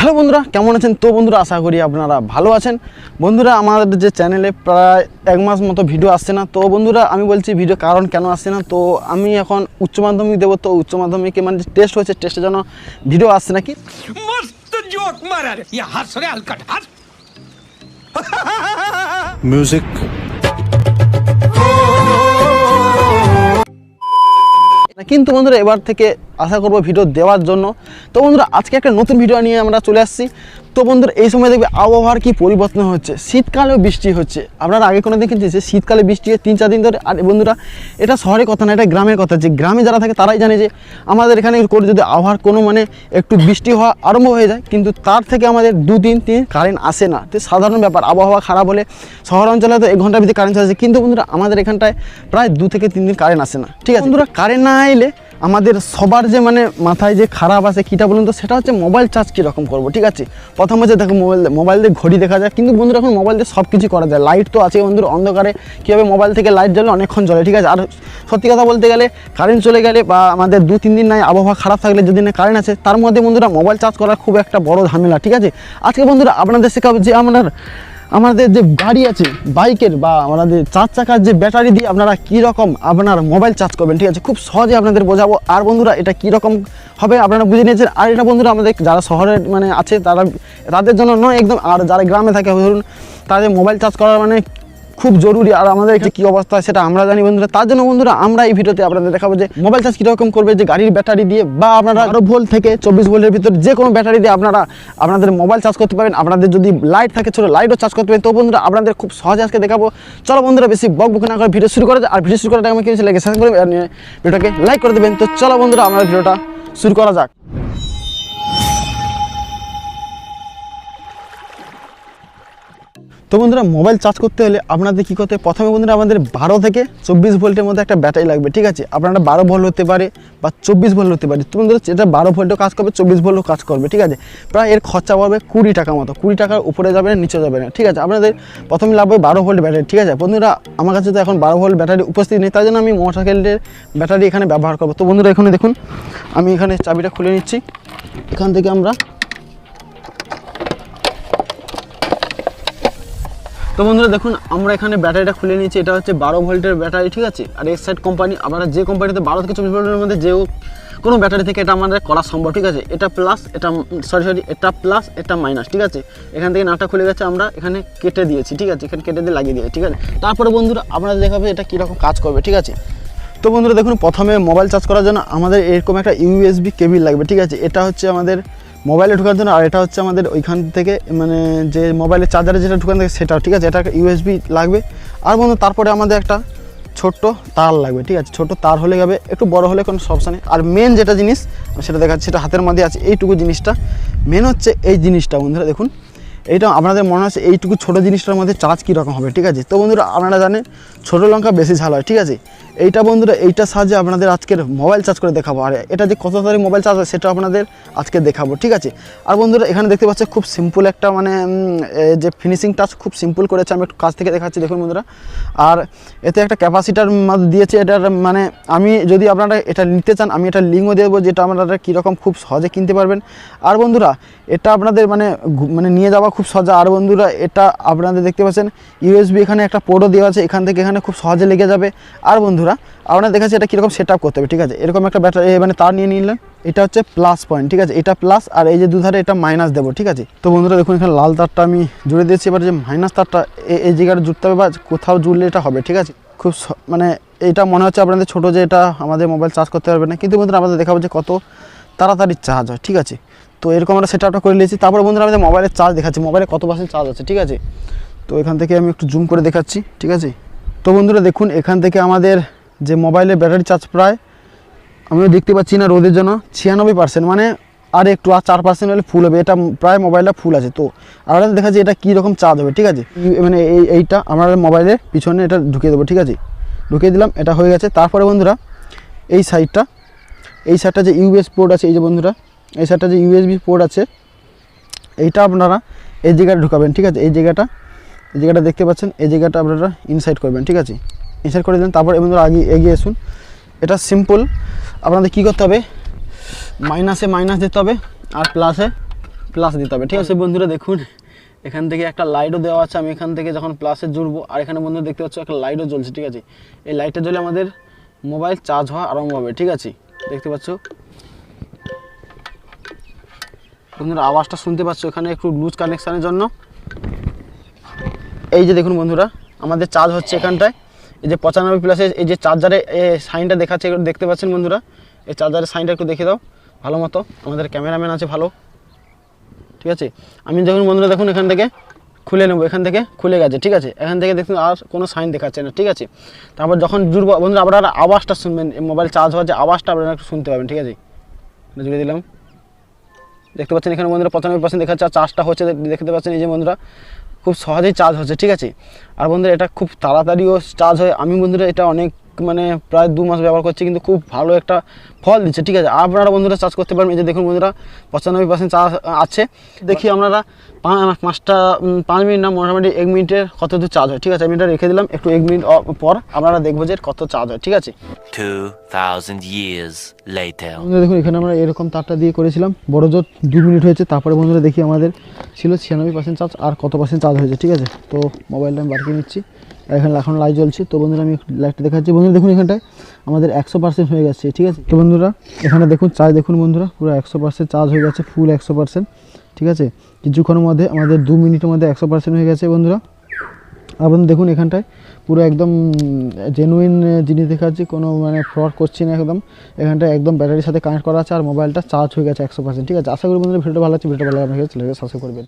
Hello বন্ধুরা, কেমন আছেন? তো বন্ধুরা আশা করি আপনারা ভালো আছেন। বন্ধুরা আমাদের যে চ্যানেলে প্রায় এক মাস মতো ভিডিও আসছে না। তো বন্ধুরা আমি বলছি ভিডিও কারণ কেন আসছে না। তো আমি এখন উচ্চ মাধ্যমিক দেবো, তো উচ্চ মাধ্যমিকে মানে টেস্ট হয়েছে, টেস্টের জন্য ভিডিও আসছে নাকি। मस्त जोक मारा रे ये हंस रे हलकट हंस म्यूजिक কিন্তু বন্ধুরা এবার থেকে আশা করবো ভিডিও দেওয়ার জন্য। তো বন্ধুরা আজকে একটা নতুন ভিডিও নিয়ে আমরা চলে আসছি। তো বন্ধুরা এই সময় দেখবে আবহাওয়ার কি পরিবর্তন হচ্ছে, শীতকালেও বৃষ্টি হচ্ছে। আপনারা আগে কোনো দেখেছেন যে শীতকালে বৃষ্টি হয় 3-4 দিন ধরে? আর বন্ধুরা এটা শহরের কথা না, এটা গ্রামের কথা। যে গ্রামে যারা থাকে তারাই জানে যে আমাদের এখানে করে যদি আবহাওয়ার কোনো মানে একটু বৃষ্টি হওয়া আরম্ভ হয়ে যায়, কিন্তু তার থেকে আমাদের 2-3 দিন কারেন্ট আসে না। তো সাধারণ ব্যাপার, আবহাওয়া খারাপ হলে শহর অঞ্চলে তো 1 ঘন্টার ভিতরে কারেন্ট চলে আসে, কিন্তু বন্ধুরা আমাদের এখানটায় প্রায় 2 থেকে 3 দিন কারেন্ট আসে না। ঠিক আছে বন্ধুরা, কারেন্ট না এলে আমাদের সবার যে মানে মাথায় যে খারাপ আছে কীটা বলুন তো, সেটা হচ্ছে মোবাইল চার্জ কীরকম করবো। ঠিক আছে, প্রথম হচ্ছে দেখো মোবাইল দিয়ে ঘড়ি দেখা যায়, কিন্তু বন্ধুরা এখন মোবাইল দিয়ে সব কিছু করা যায়। লাইট তো আছে বন্ধুরা, অন্ধকারে কীভাবে মোবাইল থেকে লাইট জ্বলে অনেকক্ষণ জ্বলে। ঠিক আছে, আর সত্যি কথা বলতে গেলে কারেন্ট চলে গেলে বা আমাদের 2-3 দিন নাই আবহাওয়া খারাপ থাকলে যদি না কারেন্ট আছে, তার মধ্যে বন্ধুরা মোবাইল চার্জ করা খুব একটা বড় ঝামেলা। ঠিক আছে, আজকে বন্ধুরা আপনাদের শেখাবো যে আমাদের যে গাড়ি আছে বাইকের বা আমাদের 4 চাকার যে ব্যাটারি দিয়ে আপনারা কীরকম আপনার মোবাইল চার্জ করবেন। ঠিক আছে, খুব সহজে আপনাদের বোঝাবো। আর বন্ধুরা এটা কীরকম হবে আপনারা বুঝে নিয়েছেন। আর এটা বন্ধুরা আমাদের যারা শহরের মানে আছে তাদের জন্য নয় একদম, আর যারা গ্রামে থাকে ধরুন তাদের মোবাইল চার্জ করার মানে খুব জরুরি। আর আমাদের কী অবস্থা সেটা আমরা জানি বন্ধুরা। তার জন্য বন্ধুরা আমরা এই ভিডিওতে আপনাদের দেখাবো যে মোবাইল চার্জ কীরকম করবে, যে গাড়ির ব্যাটারি দিয়ে বা আপনারা 12 ভোল্ট থেকে 24 ভোল্টের ভিতরে যে কোনো ব্যাটারি দিয়ে আপনারা আপনাদের মোবাইল চার্জ করতে পারবেন। আপনাদের যদি লাইট থাকে ছোটো লাইটও চার্জ করতে পারেন। তো বন্ধুরা আপনাদের খুব সহজে আজকে দেখাবো। চলো বন্ধুরা বেশি বক না করে ভিডিও শুরু করা যায়। আর ভিডিও শুরু করার আগে আমাকে কিছু লাগে সাবস্ক্রাইব করবেন আর ভিডিওটাকে লাইক করে দেবেন। তো চলো বন্ধুরা আমরা ভিডিওটা শুরু করা যাক। তো বন্ধুরা মোবাইল চার্জ করতে হলে আপনাদের কী করতে হবে, প্রথমে বন্ধুরা আমাদের 12 থেকে 24 ভোল্টের মধ্যে একটা ব্যাটারি লাগবে। ঠিক আছে, আপনারা 12 ভোল্ট হতে পারে বা 24 ভোল্ট হতে পারে। তো বন্ধুরা এটা 12 ভোল্টও কাজ করবে, 24 ভোল্টও কাজ করবে। ঠিক আছে, প্রায় এর খরচা পড়বে 20 টাকা মতো। 20 টাকার উপরে যাবে না, নিচে যাবে না। ঠিক আছে, আপনাদের প্রথমে লাগবে 12 ভোল্ট ব্যাটারি। ঠিক আছে বন্ধুরা, আমার কাছে তো এখন 12 ভোল্ট ব্যাটারি উপস্থিত নেই, তাই জন্য আমি মোটরসাইকেলের ব্যাটারি এখানে ব্যবহার করবো। তো বন্ধুরা এখানে দেখুন আমি এখানে চাবিটা খুলে নিচ্ছি। এখান থেকে আমরা তো বন্ধুরা দেখুন আমরা এখানে ব্যাটারিটা খুলে নিয়েছি। এটা হচ্ছে 12 ভোল্টের ব্যাটারি। ঠিক আছে, আর এক্সাইড কোম্পানি। আপনারা যে কোম্পানিতে 12 থেকে 24 ভোল্টের মধ্যে যে কোনো ব্যাটারি থেকে এটা আমাদের করা সম্ভব। ঠিক আছে, এটা প্লাস এটা এটা প্লাস এটা মাইনাস। ঠিক আছে, এখান থেকে নাটটা খুলে গেছে, আমরা এখানে কেটে দিয়েছি। ঠিক আছে, এখানে কেটে দিয়ে লাগিয়ে দিয়েছি। ঠিক আছে, তারপরে বন্ধুরা আপনারা দেখাবে এটা কীরকম কাজ করবে। ঠিক আছে, তো বন্ধুরা দেখুন প্রথমে মোবাইল চার্জ করার জন্য আমাদের এরকম একটা ইউএসবি কেবিল লাগবে। ঠিক আছে, এটা হচ্ছে আমাদের মোবাইলে ঢোকার জন্য, আর এটা হচ্ছে আমাদের ওইখান থেকে মানে যে মোবাইলের চার্জারে যেটা ঢোকান থাকে সেটাও। ঠিক আছে, এটা একটা ইউএসবি লাগবে। আর বন্ধু তারপরে আমাদের একটা ছোট্ট তার লাগবে। ঠিক আছে, ছোট্ট তার হলে যাবে, একটু বড় হলে কোনো সমস্যা নেই। আর মেন যেটা জিনিস সেটা দেখাচ্ছি, সেটা হাতের মধ্যে আছে এইটুকু জিনিসটা। মেন হচ্ছে এই জিনিসটা বন্ধুরা দেখুন, এইটা আপনাদের মনে হচ্ছে এইটুকু ছোটো জিনিসটার মধ্যে চার্জ কীরকম হবে। ঠিক আছে, তো বন্ধুরা আপনারা জানেন ছোটো লঙ্কা বেশি ঝাল হয়। ঠিক আছে, এইটা বন্ধুরা এইটার সাহায্যে আপনাদের আজকের মোবাইল চার্জ করে দেখাবো। আর এটা যে কত তারিখ মোবাইল চার্জ হয় সেটা আপনাদের আজকে দেখাবো। ঠিক আছে, আর বন্ধুরা এখানে দেখতে পাচ্ছেন খুব সিম্পল একটা মানে যে ফিনিশিং টাচ খুব সিম্পল করেছে। আমি একটু কাছ থেকে দেখাচ্ছি দেখুন বন্ধুরা। আর এতে একটা ক্যাপাসিটার দিয়েছে। এটার মানে আমি যদি আপনারা এটা নিতে চান আমি এটা লিঙ্কও দেবো, যেটা আপনারা কীরকম খুব সহজে কিনতে পারবেন। আর বন্ধুরা এটা আপনাদের মানে নিয়ে যাওয়া খুব সহজে। আর বন্ধুরা এটা আপনাদের দেখতে পাচ্ছেন ইউএসবি এখানে একটা পোর্টও দেওয়া আছে, এখান থেকে এখানে খুব সহজে লেগে যাবে। আর বন্ধুরা আপনারা দেখাচ্ছি এটা কীরকম সেট আপ করতে হবে। ঠিক আছে, এরকম একটা ব্যাটারি মানে তার নিয়ে নিলেন, এটা হচ্ছে প্লাস পয়েন্ট। ঠিক আছে, এটা প্লাস আর এই যে দুধারে এটা মাইনাস দেবো। ঠিক আছে, তো বন্ধুরা দেখুন এখানে লাল তারটা আমি জুড়ে দিয়েছি। এবার যে মাইনাস তারটা এই জায়গাটা জুড়তে হবে বা কোথাও জুড়লে এটা হবে। ঠিক আছে, খুব মানে এটা মনে হচ্ছে আপনাদের ছোটো যে এটা আমাদের মোবাইল চার্জ করতে পারবে না, কিন্তু বন্ধুরা আমাদের দেখাবো যে কত তাড়াতাড়ি চার্জ হয়। ঠিক আছে, তো এরকম আমরা সেট আপটা করে নিয়েছি। তারপরে বন্ধুরা আমাদের মোবাইলের চার্জ দেখাচ্ছি, মোবাইলে কত % চার্জ আছে। ঠিক আছে, তো এখান থেকে আমি একটু জুম করে দেখাচ্ছি। ঠিক আছে, তো বন্ধুরা দেখুন এখান থেকে আমাদের যে মোবাইলের ব্যাটারি চার্জ প্রায় আমিও দেখতে পাচ্ছি না রোদের জন্য 96%, মানে আর একটু আর 4% হলে ফুল হবে। এটা প্রায় মোবাইলটা ফুল আছে। তো আপনাদের দেখাচ্ছি এটা কীরকম চার্জ হবে। ঠিক আছে, মানে এইটা আমার মোবাইলের পিছনে এটা ঢুকিয়ে দেবো। ঠিক আছে, ঢুকিয়ে দিলাম, এটা হয়ে গেছে। তারপরে বন্ধুরা এই সাইডটা যে ইউএস পোর্ট আছে, এই যে বন্ধুরা এই সাইডটা যে ইউএসবি পোর্ট আছে এইটা আপনারা এই জায়গাটা ঢুকাবেন। ঠিক আছে, এই জায়গাটা দেখতে পাচ্ছেন, এই জায়গাটা আপনারা ইনসাইড করবেন। ঠিক আছে, ইনসাইড করে দিলেন। তারপর বন্ধুরা এগিয়ে আসুন। এটা সিম্পল, আপনাদের কী করতে হবে, মাইনাসে মাইনাস দিতে হবে আর প্লাসে প্লাস দিতে হবে, ঠিক আছে বন্ধুরা। দেখুন এখান থেকে একটা লাইটও দেওয়া আছে, আমি এখান থেকে যখন প্লাসে জুড়বো, আর এখানে বন্ধুরা দেখতে পাচ্ছ একটা লাইটও জ্বলছে, ঠিক আছে। এই লাইটটা জ্বলে আমাদের মোবাইল চার্জ হওয়া আরম্ভ হবে, ঠিক আছে। দেখতে পাচ্ছ বন্ধুরা, আওয়াজটা শুনতে পাচ্ছ, এখানে একটু লুজ কানেকশানের জন্য। এই যে দেখুন বন্ধুরা, আমাদের চার্জ হচ্ছে এখানটায়। এই যে 95 প্লাসে এই যে চার্জারে সাইনটা দেখাচ্ছে, দেখতে পাচ্ছেন বন্ধুরা। এই চার্জারের সাইনটা একটু দেখে দাও ভালো মতো, আমাদের ক্যামেরাম্যান আছে ভালো, ঠিক আছে। আমি যখন বন্ধুরা দেখুন এখান থেকে খুলে নেবো, এখান থেকে খুলে গেছে, ঠিক আছে। এখান থেকে দেখুন আর কোনো সাইন দেখাচ্ছে না, ঠিক আছে। তারপর যখন জুড়বো বন্ধুরা, আপনারা আওয়াজটা শুনবেন, মোবাইল চার্জ হওয়ার যে আওয়াজটা আপনারা একটু শুনতে পাবেন, ঠিক আছে। জুড়ে দিলাম, দেখতে পাচ্ছেন এখানে বন্ধুরা 95% দেখাচ্ছে, আর চার্জটা হচ্ছে দেখতে পাচ্ছেন এই যে বন্ধুরা, খুব সহজেই চার্জ হচ্ছে, ঠিক আছে। আর বন্ধুরা এটা খুব তাড়াতাড়িও চার্জ হয়। আমি বন্ধুরা এটা অনেক প্রায় 2 মাস ব্যবহার করছি, কিন্তু খুব ভালো একটা ফল দিচ্ছে, ঠিক আছে। আপনারা বন্ধুরা চার্জ করতে পারবেন। এই যে দেখুন বন্ধুরা 95% চার্জ আছে। দেখি আপনারা 5 মিনিট না মোটামুটি 1 মিনিটের কত দূর চার্জ হয়, ঠিক আছে। আমি এটা রেখে দিলাম, একটু 1 মিনিট পর আপনারা দেখবো যে কত চার্জ হয়, ঠিক আছে। 2000 years later. দেখুন এখানে আমরা এরকম তারটা দিয়ে করেছিলাম, বড় জোর 2 মিনিট হয়েছে। তারপরে বন্ধুরা দেখি আমাদের ছিল 96% চার্জ, আর কত পার্সেন্ট চার্জ হয়েছে, ঠিক আছে। তো মোবাইলটা আমি বার করে নিচ্ছি, এখানে এখন লাইট জ্বলছে। তো বন্ধুরা আমি লাইটটা দেখাচ্ছি, বন্ধুরা দেখুন এখানটায় আমাদের 100% হয়ে গেছে, ঠিক আছে। তো বন্ধুরা এখানে দেখুন চার্জ, দেখুন বন্ধুরা পুরো 100% চার্জ হয়ে গেছে, ফুল 100%, ঠিক আছে। কিছুক্ষণের মধ্যে আমাদের 2 মিনিটের মধ্যে 100% হয়ে গেছে বন্ধুরা। আর বন্ধু দেখুন এখানটায় পুরো একদম জেনুইন জিনিস দেখাচ্ছি, কোনো ফ্রড করছি না একদম। এখানটায় একদম ব্যাটারির সাথে কানেক্ট করা আছে, আর মোবাইলটা চার্জ হয়ে গেছে 100%, ঠিক আছে। আশা করি বন্ধুরা ভিডিওটা ভালো লাগছে, ভিডিওটা ভালো লাগলে আপনাকে সাবস্ক্রাইব করবেন।